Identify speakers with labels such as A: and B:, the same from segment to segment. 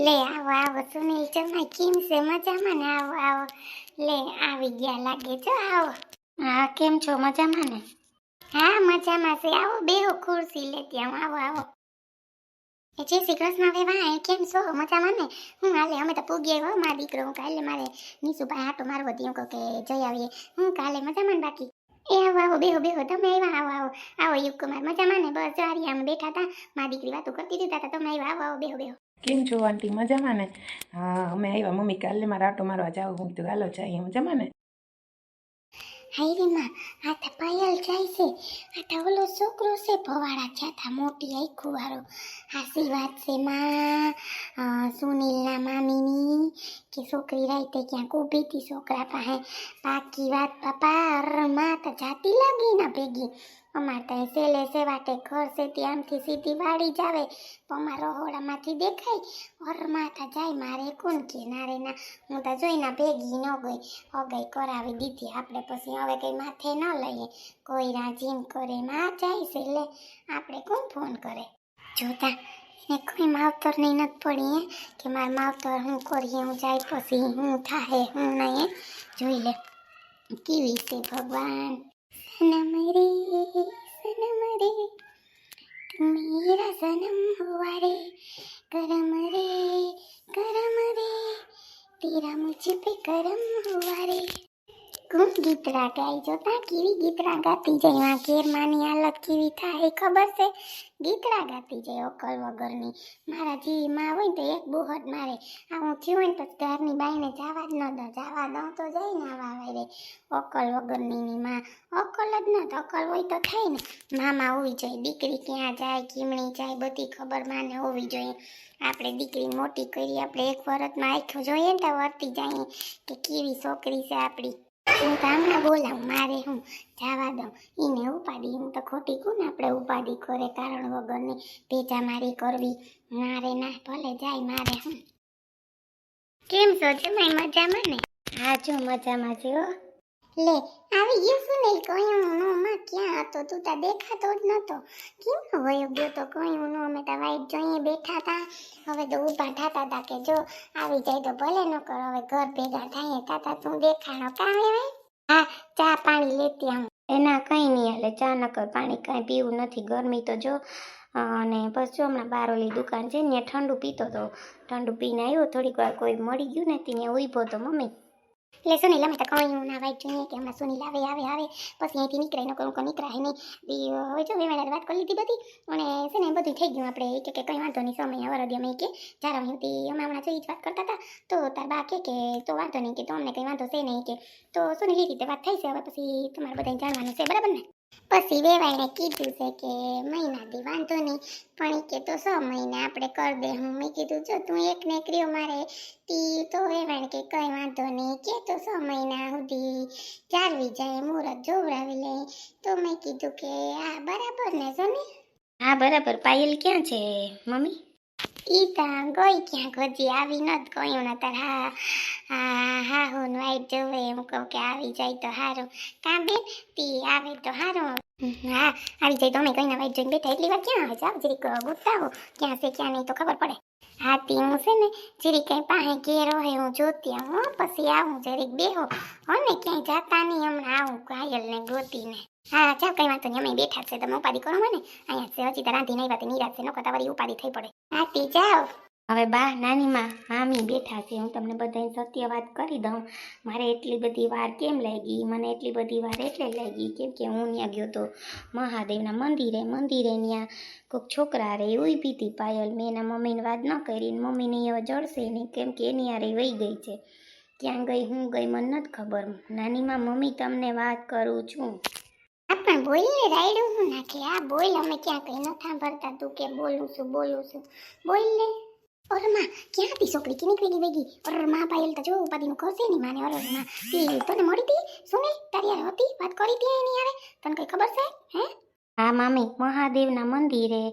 A: લે આવો આવો સુનિલ ચમાઈ કેમ છે મજામાં ને? આવો આવો લે આવી ગયા લાગે છો. આવો. હા કેમ છો? મજામાં ને? હા મજામાં છે. આવો બેહો ખુરશી લેતી આવો. આવો આવો. જય શ્રી કૃષ્ણ વેવાય. કેમ છો? મજામાં ને? હું હાલે અમે તો પૂગી આવ્યો મારા દીકરો. હું કાલે મારે નીસુભાઈ આટો મારવો હતી. હું કહું કે જઈ આવીએ. હું કાલે મજામાં બાકી એ આવો આવો બેહો બેહો તમે આવ્યા. આવો આવો આવો યુગકુમાર મજામાં ને? બસ જારી આમ બેઠા હતા. મારી દીકરી વાતો કરતી હતી તા તમે આવ્યા. આવો આવો બેહો બેહો.
B: કેમ છો આંટી? મજામાં ને? હા અમે આવ્યા. મમ્મી કાલે મારે આટો મારવા જાવ. હું કીધું હાલો જઈએ. મજામાં ને?
A: હાય રે માં, આ તો પાયલ જાય છે. આ તો ઓલો છોકરો છે ભવાડા જાતા મોટી આખું વાળો. હાસી વાત છે માં. સુનિલના મામીની કે છોકરી રાઈતે ક્યાંક ઊભી હતી છોકરા પાસે. બાકી વાત બાપા અરમાં તો જાતી લાગી ના ભેગી. અમારે ત્યાં સેલે સેવાટે ઘર છે ત્યાંથી સીધી વાડી જ આવે. અમારા રહોડામાંથી દેખાય અરમાં તો જાય. મારે કોણ કે ના રે ના, હું તો જોઈને ભેગી ન ગઈ. અગાઈ કરાવી દીધી આપણે. પછી હવે કઈ માથે ન લઈએ. કોઈ રાજીન કરે માં જાય છે. લે આપણે કોણ ફોન કરે? જોતા એને કોઈ માવતર નહીં નથી પડી કે મારે માવતર હું કરીએ. હું જાય પછી હું થાય હું નહીં. જોઈ લે કેવી છે ભગવાન. સનમ રે મેરા સનમ હુआ रे करम रे तेरा मुझ पे करम हुआ रे. કોણ ગીતરા ગાય? જોતા કેવી ગીતરા ગાતી જાય. આ ઘેર માની હાલત કેવી થાય ખબર છે? ગીતરા ગાતી જાય અકલ વગરની. મારા જેવી માં હોય તો એક બોહટ મારે. આવું થયું હોય ને પછી ઘરની બાઈને જવા જ ન દો. જવા દઉં તો જાય ને આવા આવે અકલ વગરની માં. અકલ જ ન તો અકલ હોય તો થાય ને. મામા હોવી જોઈએ. દીકરી ક્યાં જાય કીમણી જાય બધી ખબર માને હોવી જોઈએ. આપણે દીકરી મોટી કરી આપણે એક વરસમાં આખું જોઈએ ને તો વર્તી જાય કે કેવી છોકરી છે આપણી. હું તો હમણાં બોલાવું. મારે હું જવા દઉં એને ઉપાડી. હું તો ખોટી કોને આપણે ઉપાડી કરે કારણ વગરની ભેજા મારી કરવી. મારે ના ભલે જાય. મારે હું કેમ છો જમાઈ? મજામાં ને? હા જો મજામાં છે હો. લે આવી ગયો સુનિલ. કયું નો માં ક્યાં હતો? તું તો દેખાતો જ નતો. કેમ વયો ગયો તો? કયું નો અમે તો વાઈટ જોઈએ બેઠા હતા. હવે તો ઊભા થતા હતા કે જો આવી જાય તો ભલે ન કરો. હવે ઘર ભેગા થાય તાતા તું દેખાણો કામ હવે. હા ચા પાણી લેતી આવું. એના કઈ નહીં હાલે. ચા નકર પાણી કઈ પીવું નથી. ગરમી તો જો. અને બસ જો હમણાં બારોલી દુકાન છે ને ઠંડુ પીતો તો. ઠંડુ પીને આવ્યો. થોડીક વાર કોઈ મળી ગયું ને ત્યાં ઉભો તો મમ્મી. એટલે સુનિલ અમે તો કહ્યું ના વાઈટ જોઈએ કે હમણાં સુનિલ આવે પછી અહીંથી નીકળે ન કરું નીકળાય નહીં. હવે જો વેવાળા વાત કરી લીધી બધી. અને છે ને બધું થઈ ગયું. આપણે કે કંઈ વાંધો નહીં સમય વરદી અમે કે જારા હતી અમે હમણાં જોઈ જ વાત કરતા હતા. તો તાર બા કે તો વાંધો નહીં કે તો અમને કંઈ વાંધો છે નહીં કે. તો સુનિલ એ રીતે વાત થઈ છે. હવે પછી તમારે બધાને જાણવાનું છે બરાબર ને? પછી વેવાઈને કીધું છે કે મહિનાથી વાંધો નહીં પણ કે તો 6 મહિને આપણે કરી દે. હું મેં કીધું જો તું એક ને કર્યો મારે તી તો વેવાઈને કે કંઈ વાંધો નહીં કે તો 6 મહિના સુધી જાળવી જાય મુહૂર્ત જોવડાવી લે. તો મેં કીધું કે હા બરાબર ને સોની? હા બરાબર. પાયલ ક્યાં છે મમ્મી? ઈ તા ગઈ ક્યાંક હજી આવી નથી. કયું ના તાર હા હું વાઈટ જોવે એમ કહું કે આવી જાય તો સારું. કાં બેન તી આવે તો સારું. હા આવી જાય તો અમે કઈ ના વાઈટ જોઈને બેઠા. એટલી વાર ક્યાં આવે છે? આવ જરીક ગુસ્સાઓ ક્યાં છે ક્યાં નહીં તો ખબર પડે. હા તી હું છે ને જરીક કઈ પાસે ઘેર હોય હું જોતી આવું. પછી આવું જરીક બેહો ને ક્યાંય જાતા નહીં. હમણાં આવું ઘાયલ ને ગોતીને. હા ચાલ કઈ વાંધો નહીં. અમે બેઠા છે તમે ઉપાડી કરો મને. અહીંયા છે હજી તો રાંધી નહીં વાત નિરાશ છે નકો તમારી ઉપાડી થઈ પડે. હા તી જાઓ. હવે બા નાની માં મામી બેઠા છે. હું તમને બધાને સત્ય વાત કરી દઉં. મારે એટલી બધી વાર કેમ લાગી? મને એટલી બધી વાર એટલે લાગી કેમ કે હું ત્યાં ગયો તો મહાદેવના મંદિરે ત્યાં કોઈક છોકરા રે ઊભી હતી પાયલ. મેં એના મમ્મીને વાત ન કરી. મમ્મીને હવે જડશે નહીં કેમ કે એની હારે વહી ગઈ છે. ક્યાં ગઈ હું ગઈ મને નથી ખબર. નાની માં મમ્મી તમને વાત કરું છું. પણ બોલને રાયડું હું નાખે. આ બોલ અમે ક્યાં કઈ ન સાંભળતા. તું કે બોલું છું બોલ ને. ઓરમાં ક્યાં હતી છોકરી કે નીકળી ગઈ? ઓરમાં પાયલ તો જો ઉપાધિનું ઘર છે ને માને. ઓરમાં તી તને મળી હતી સુને? તારી યાર હતી વાત કરી હતી એની યારે? તને કઈ ખબર છે હે? હા મામી મહાદેવના મંદિરે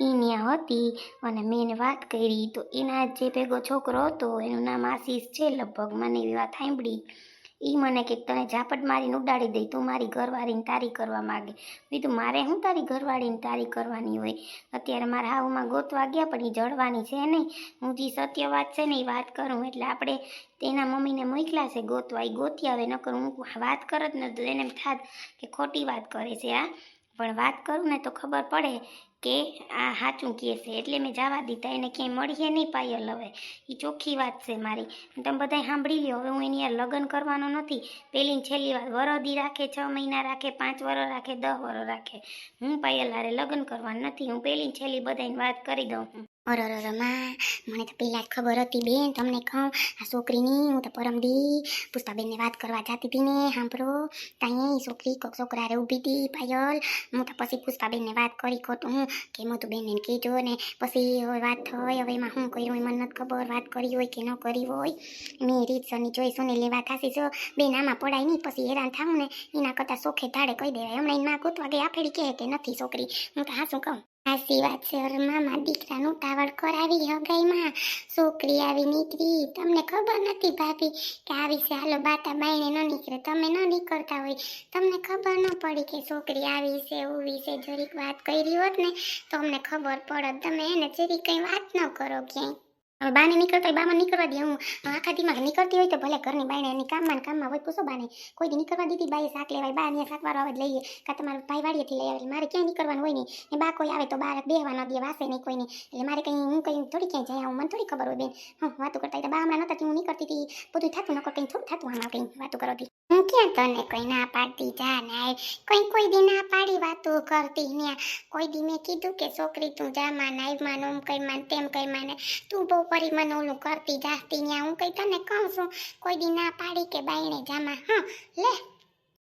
A: ઈન્યા હતી અને મેં વાત કરી તો એના જે ભેગો છોકરો હતો એનું નામ આશીષ છે લગભગ. મને એવી વાત સાંભળી એ મને કે તને ઝાપટ મારીને ઉડાડી દઈ, તું મારી ઘરવાળીને તારી કરવા માગે. બીજું મારે હું તારી ઘરવાળીને તારી કરવાની હોય? અત્યારે મારા હાવમાં ગોતવા ગયા પણ એ જડવાની છે નહીં. હું જે સત્ય વાત છે ને એ વાત કરું એટલે આપણે તેના મમ્મીને મોકલા છે ગોતવા, એ ગોતી આવે. નકર હું વાત કરત ને તો એને એમ થાત કે ખોટી વાત કરે છે આ, પણ વાત કરું ને તો ખબર પડે કે આ સાચું કહે છે. એટલે મેં જવા દીધા, એને ક્યાંય મળીએ નહીં પાયલ. હવે એ ચોખ્ખી વાત છે મારી, તમે બધાય સાંભળી લ્યો. હવે હું એની યાર લગ્ન કરવાનો નથી. પહેલી ને છેલ્લી વાર વરદી રાખે, 6 મહિના રાખે, 5 વર્ષ રાખે, 10 વર્ષ રાખે, હું પાયલ હારે લગ્ન કરવાનું નથી. હું પહેલી ને છેલ્લી બધાને વાત કરી દઉં છું. અરે માં, મને તો પહેલાં જ ખબર હતી બેન, તમને કહું આ છોકરીની. હું તો પરમદી પુષ્પાબેનને વાત કરવા જતી હતી ને, સાંભળો ત્યાં છોકરી કોઈક છોકરા રે ઊભી હતી પાયલ. હું તો પછી પુષ્પાબેનને વાત કરી ખોટું હું કે મધુબેનને કીધો ને પછી હવે વાત થઈ. હવે એમાં શું કર્યું મને નથી ખબર, વાત કરી હોય કે ન કરી હોય. મેં રીતસરની જોઈ સોનેલી વાત હાસી જો બેન, આમાં પડાય નહીં પછી હેરાન થાવું ને એના કરતાં સોખે ધાડે કહી દેવાય. હમણાં એની માં ગોતવા ગઈ આફેડી કહે કે નથી છોકરી. હું તો હાસું કહું સાચી વાત છે. મામા દીકરાનું તાવડ કરાવી હગાઈમાં છોકરી આવી નીકળી. તમને ખબર નથી ભાભી કે આવી છે? હાલો બાતા બાઈને ન નીકળે, તમે ન નીકળતા હોય, તમને ખબર ન પડી કે છોકરી આવી છે ઉવી છે. જરીક વાત કરી હોત ને તો અમને ખબર પડત. તમે એને જરી કંઈ વાત ન કરો ક્યાંય. હવે બાને નીકળતા હોય બામાં નીકળવા દે. હું આખા દીમાં નીકળતી હોય તો ભલે ઘરની બાઈને એની કામમાં હોય. પૂછો બાને કોઈ દી નીકળવા દીધી બાએ શાક લેવાય, બા ને શાકવાળો આવે લઈએ, કાં તમારો ભાઈ વાડીએથી લઈ આવે. મારે ક્યાંય નીકળવાનું હોય નહીં. એ બા કોઈ આવે તો બા બેહવા ન દે, વાસે નહીં કોઈ નહીં. એટલે મારે કંઈ હું કંઈ થોડી ક્યાંય જાય આવું મને થોડી ખબર હોય બેન. હા વાતો કરતા હતા બા હમણાં નહોતા હું નીકળતી હતી બધું થતું નકર કંઈ થોડું થતું આમાં કંઈ વાતો કરતી. હું ક્યાં તને કોઈ ના પાડતી જા ના કોઈ દી ના પાડી વાતો કરતી ને. કોઈ દી મેં કીધું કે છોકરી તું જામાં નાઈમાં ઓમ કઈ માન તેમ કઈ માને તું બહુ પરી મને ઓલું કરતી જાતી ત્યાં. હું કઈ તને કહું છું કોઈ દી ના પાડી કે બાયણે જામાં. હા લે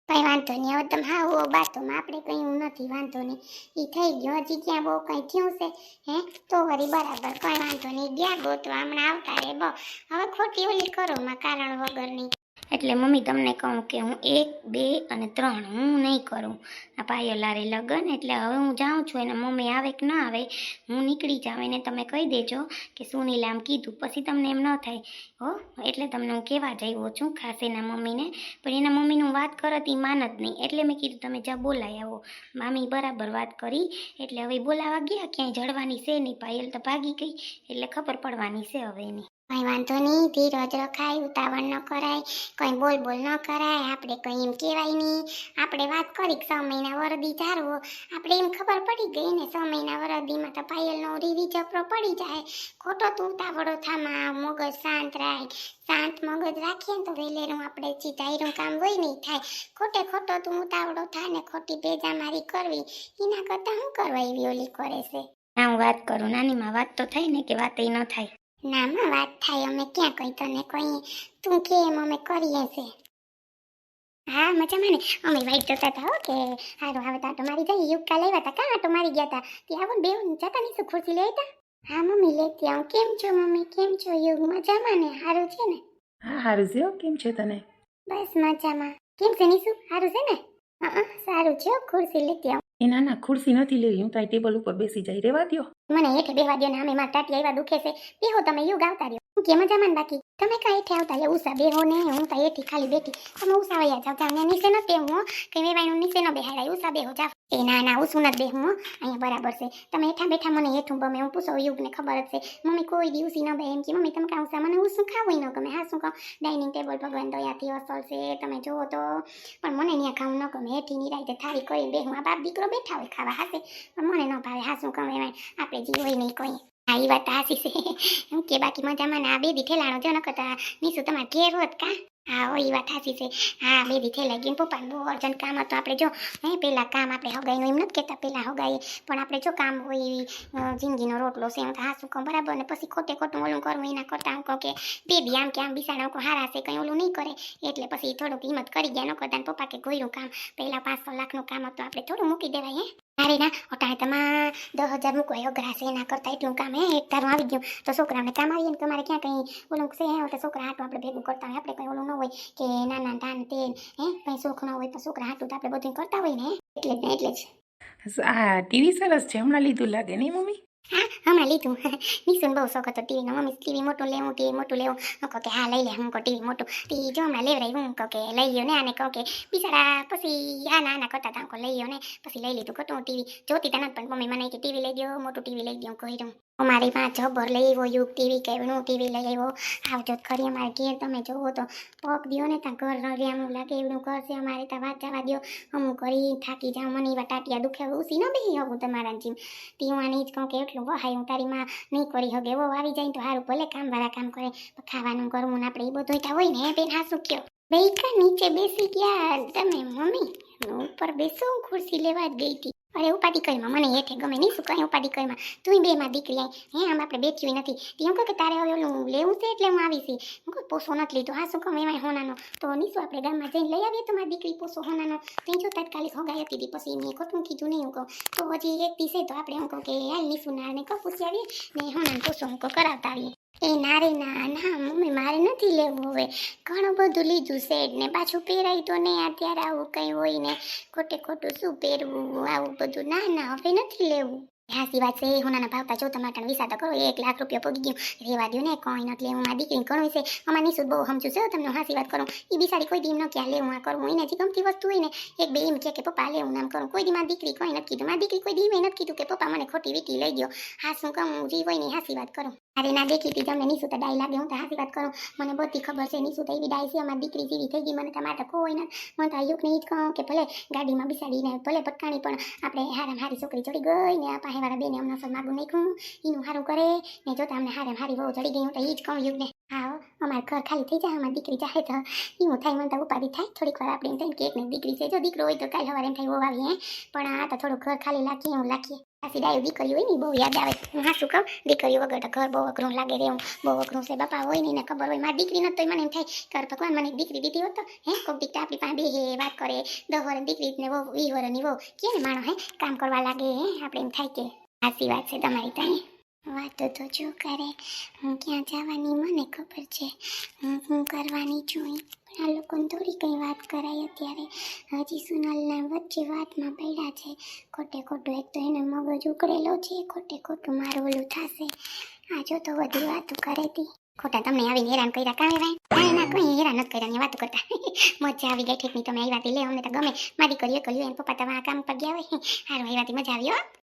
A: કઈ વાંધો નહીં. હવે તમે હા ઓ બાતોમાં આપણે કઈ એવું નથી, વાંધો નહીં. એ થઈ ગયો હજી ક્યાં બહુ કઈ થયું છે હે તો વળી બરાબર કઈ વાંધો નહીં. ગયા ગોતવા હમણાં આવતા રે બહુ. હવે ખોટી ઓલી કરો માં કારણ વગરની. એટલે મમ્મી તમને કહું કે હું 1, 2 અને 3 હું નહીં કરું આ પાયલારે લગ્ન. એટલે હવે હું જાઉં છું, એના મમ્મી આવે કે ના આવે હું નીકળી જાઉં. એને તમે કહી દેજો કે સુનીલે આમ કીધું, પછી તમને એમ ન થાય હો. એટલે તમને હું કહેવા જઈવો છું ખાસ એના મમ્મીને. પણ એના મમ્મીનું વાત કરત એ માનત નહીં. એટલે મેં કીધું તમે જ્યાં બોલાય આવો. મામી બરાબર વાત કરી એટલે હવે બોલાવા ગયા, ક્યાંય જડવાની છે નહીં. પાયલ તો ભાગી ગઈ એટલે ખબર પડવાની છે હવે એની. કઈ વાંધો નહીં, ધીરજ રખાય, ઉતાવળ ન કરાય, કઈ બોલ ન કરાય. આપણે કઈ એમ કહેવાય નહીં. આપણે વાત કરી 6 મહિના વરદી ધારવો, આપણે એમ ખબર પડી ગઈ ને 6 મહિના વરદીમાં તો પાયલનો રીવી જપરો પડી જાય. ખોટો તું ઉતાવળો થામાં મગજ શાંત રાખ. શાંત મગજ રાખીએ ને તો વેલેરું આપણે ધાર્યું કામ હોય નહીં થાય. ખોટો તું ઉતાવળો થાય ને ખોટી બેજામારી કરવી એના કરતાં શું કરવા એવી ઓલી કરે છે. ના હું વાત કરું નાનીમાં, વાત તો થાય ને કે વાત એ ન થાય. ના માં વાત થાય. અમે ક્યાં કઈ તને કઈ તું કે એમ અમે કરીએ છે. હા મજામાં ને. અમે વાઈટ જતા હતા હો કે હારું આવે તો આટો મારી જાય. યુગકા લેવા હતા કાં આટો મારી ગયા હતા ત્યાં આવો બે જતા નહીં શું ખુરશી લેતા. હા મમ્મી લેતી આવું. કેમ છો મમ્મી, કેમ છો? યુગ મજામાં ને? હારું છે ને?
B: હા સારું છે. કેમ છે તને?
A: બસ મજામાં. કેમ છે નીસુ? હારું છે ને? હા સારું છે. ખુરશી લેતી આવું.
B: એ ના ના ખુરશી નથી લેવી, હું તો આ ટેબલ ઉપર બેસી જાય. રેવા દ્યો.
A: મને હેઠે બેવા દો ને. અમે મારા ટાટી આવ્યા દુખે છે. બેહો તમે યુગ આવતા રહ્યો. હું કે મજામાં બાકી તમે કાંઈ હેઠે આવતા રહ્યો. ઉષા બેહો ને. હું તો હેઠી ખાલી બેઠી. તમે ઉષા વયા જાવ. ત્યાં નીચે ન બેહું કઈ વેવાયનું નીચે ન બેહાડાય. ઉષા બેહો જાવ. એ ના ના ઉષું નથી બેહું અહીંયા બરાબર છે. તમે હેઠા બેઠા મને હેઠું ગમે. હું પૂછો યુગને ખબર જ છે મમ્મી કોઈ દી ઉસી ન બે એમ કે મમ્મી તમે કાં ઉષા મને ઉસું ખાવું ન ગમે. હા શું કહું ડાઇનિંગ ટેબલ ભગવાન દયાથી અસલ છે તમે જોવો તો. પણ મને ત્યાં ખાવું ન ગમે. હેઠી નિરાયતે થાળી કરી બેહું. આ બાપ દીકરો બેઠા હોય ખાવા હાથે પણ મને ન ભાવે. હા શું કહું એમાં આપણે જી હોય નહીં કોઈ. હા એ વાત હાસી છે. હું કે બાકી મજામાં ને? આ બેદી ઠેલાણો જો ન કરતા નીસુ તમારે ઘેર હોત કાં? હા હોય વાત હાસી છે. હા બેદી ઠેલાઈ ગઈ. પપ્પાને બહુ અર્જન્ટ કામ હતું. આપણે જો પહેલાં કામ આપણે હગાઈનું એમ નથી કહેતા પહેલાં હગાઈએ પણ આપણે જો કામ હોય એવી જિંદગીનો રોટલો છે. હું તો હા શું કહું બરાબર ને. પછી ખોટું ઓલું કરવું એના કરતાં હું કહું કે બેબી આમ કે આમ બિસાડા હું હારા છે કંઈ ઓલું નહીં કરે. એટલે પછી થોડુંક હિંમત કરી ગયા ન કરતા. પપ્પા કે ગોયરું કામ પહેલાં 500 લાખનું કામ હતું આપણે થોડું મૂકી દેવાય. અરે ના અટાણે તમારે 10,000 મૂકવાય અઘરા છે. એના કરતાં એટલું કામ એક તારું આવી ગયું તો છોકરાઓને કામ આવીએ ને. તમારે ક્યાં કંઈ ઓલું છે એટલે છોકરા હાટું આપણે ભેગું કરતા હોય. આપણે કંઈ ઓલું ન હોય કે નાના ધાન તેલ કંઈ સુખ ન હોય તો છોકરા હાટું તો આપણે બધું કરતા હોય ને એટલે જ.
B: આ ટીવી સરસ છે, હમણાં લીધું લાગે નહીં મમ્મી?
A: હા હમણાં લીધું નિશુન બહુ શોખ હતો ટીવીનો મમ્મી ટીવી મોટું લેવું હું કહું કે હા લઈ લે હું કહું ટીવી મોટું તી જો હમણાં લેવરાઈ હું કહું કે લઈ લ્યો ને આને કહું કે બિચારા પછી આના કરતા હતા કહું લઈ લ્યો ને પછી લઈ લીધું ખોટું ટીવી જોતી તા નથી પણ મમ્મી મને કે ટીવી લઈ દો મોટું ટીવી લઈ દો કહી દઉં અમારી માં જબર લઈ આવ્યો યુગ ટીવી કેવનું ટીવી લઈ આવ્યો આવજો ખરી અમારે ઘેર તમે જોવો તો પગ દ્યો ને ત્યાં ઘર રળિયામણું લાગે એવડું કરશે અમારે ત્યાં વાત જવા દો અમુક કરી થાકી જાઉં મને એવા ટાટિયા દુખે ઉસી ન બેહી આવું તમારા જીમ તીવાને જ કહું કે એટલું વહાય હું તારી માં નહીં કરી હગે એવો આવી જાય તો સારું ભલે કામવાળા કામ કરે ખાવાનું કરવું ને આપણે એ બધું ત્યાં હોય ને બેન હાસું કયો બેકા નીચે બેસી ગયા તમે મમ્મી ઉપર બેસું ખુરશી લેવા જ ગઈ હતી અરે ઉપાધિ કરીમાં મને હેઠે ગમે નહીં શું કઈ ઉપાધિ કરીમાં તું બે માં દીકરી આવી હે આમ આપણે બેઠી નથી તું કહો કે તારે હવે ઓલું લેવું છે એટલે હું આવીશી હું કહું પોસો નથી લીધો હા શું કહું એમાં હોનાનો તો નીશું આપણે ગામમાં જઈને લઈ આવીએ તો મારી દીકરી પોસો હોનાનો ત્યાં જો તાત્કાલિક હોગાઈ હતી પછી મેં ખોટું કીધું નહીં હું કહું તો હજી એક દિવસે તો આપણે હું કહું કે હાલ નીશું નાને કહું પૂછી આવીએ ને હોનાનો પોસો હું કહું કરાવતા આવીએ એ ના રે ના મમ્મી મારે નથી લેવું હવે ઘણું બધું લીધું સેટ ને પાછું પહેરાય તો નહીં અત્યારે આવું કંઈ હોય ને ખોટું શું પહેરવું આવું બધું ના હવે નથી લેવું હાસી વાત છે હોનાના ભાવતા જો તમારે વિચાર તો કરો 1 લાખ રૂપિયા પગી ગયું રેવા દો ને કોઈ નથી લેવું મારી દીકરી ઘણું છે અમારી નિશુદ બહુ સમજુ છે તમને હાસી વાત કરું એ બિચારી કોઈ દી ન ક્યાં લેવું આ કરવું એને જે ગમતી વસ્તુ હોય ને એક બે એમ કે પપ્પા લેવું નામ કરું કોઈ દી મારી દીકરી કોઈ નથી કીધું મારી દીકરી કોઈ દી નથી કીધું કે પપ્પા મને ખોટી વીટી લઈ ગયો હા શું કહું જી હોય ને હાસી વાત કરું અરે ના દેખી હતી તમને નિશુ તો ડાઈ લાગે હું તો હાસી વાત કરું મને બધી ખબર છે નિશુ તો એવી ડાઈ છે અમારી દીકરી જેવી થઈ ગઈ મને તમારે કોઈ નથી મને તો યુગને જ કહું કે ભલે ગાડીમાં બિસાડીને ભલે પટકાણી પણ આપણે હારી છોકરી ચડી ગઈ ને આ પાહેવાળા બેને હમણાં સર માગું નાખ્યું એનું સારું કરે ને જોતા અમને હારી બહુ ચડી ગઈ હું તો એ જ કહું યુગને હા અમારું ઘર ખાલી થઈ જાય અમારી દીકરી ચાહે તો એવું થાય મને તો ઉપાધિ થાય થોડીક વાર આપણે એમ થાય કે એકને દીકરી છે જો દીકરો હોય તો કાલે સવારે એમ થાય બહુ આવીએ પણ આ તો થોડું ઘર ખાલી લાગીએ હું લાગીએ આસી ડાયું દીકરી હોય ને બહુ યાદ આવે હું હા શું કહું દીકરીઓ વગર તો ઘર બહુ અઘરું લાગે રે હું બહુ અઘરું છે બાપા હોય ને ખબર હોય મારી દીકરી નથી તો મને એમ થાય કર ભગવાન મને દીકરી દીધી હોત તો હે કોક દીકરી આપણી પાસે બે વાત કરે 10 વર્ષ દીકરીને બહુ 20 વર્ષની બહુ કે ને માણો હે કામ કરવા લાગે હે આપણે એમ થાય કે સાચી વાત છે તમારી ત્યાં વાતો તો જો કરે હું ક્યાં જવાની મને ખબર છે હું કરવાની છું પણ આ લોકોને થોડી કંઈ વાત કરાય અત્યારે હજી સોનલના વચ્ચે વાતમાં પડ્યા છે ખોટું એક તો એને મગજ ઉકળેલો છે ખોટું મારું ઓલું થશે આ જો તો બધી વાતો કરે તી ખોટા તમને આવીને હેરાન કર્યા કામે ભાઈ ના કોઈ હેરાન નથી કર્યા વાતો કરતા મજા આવી ગઈ ઠીક નહીં તમે આવ્યા લે અમને તો ગમે મારી કર્યો એને પપ્પા તો કામ પર ગયા હોય સારું આવ્યાથી મજા આવી હો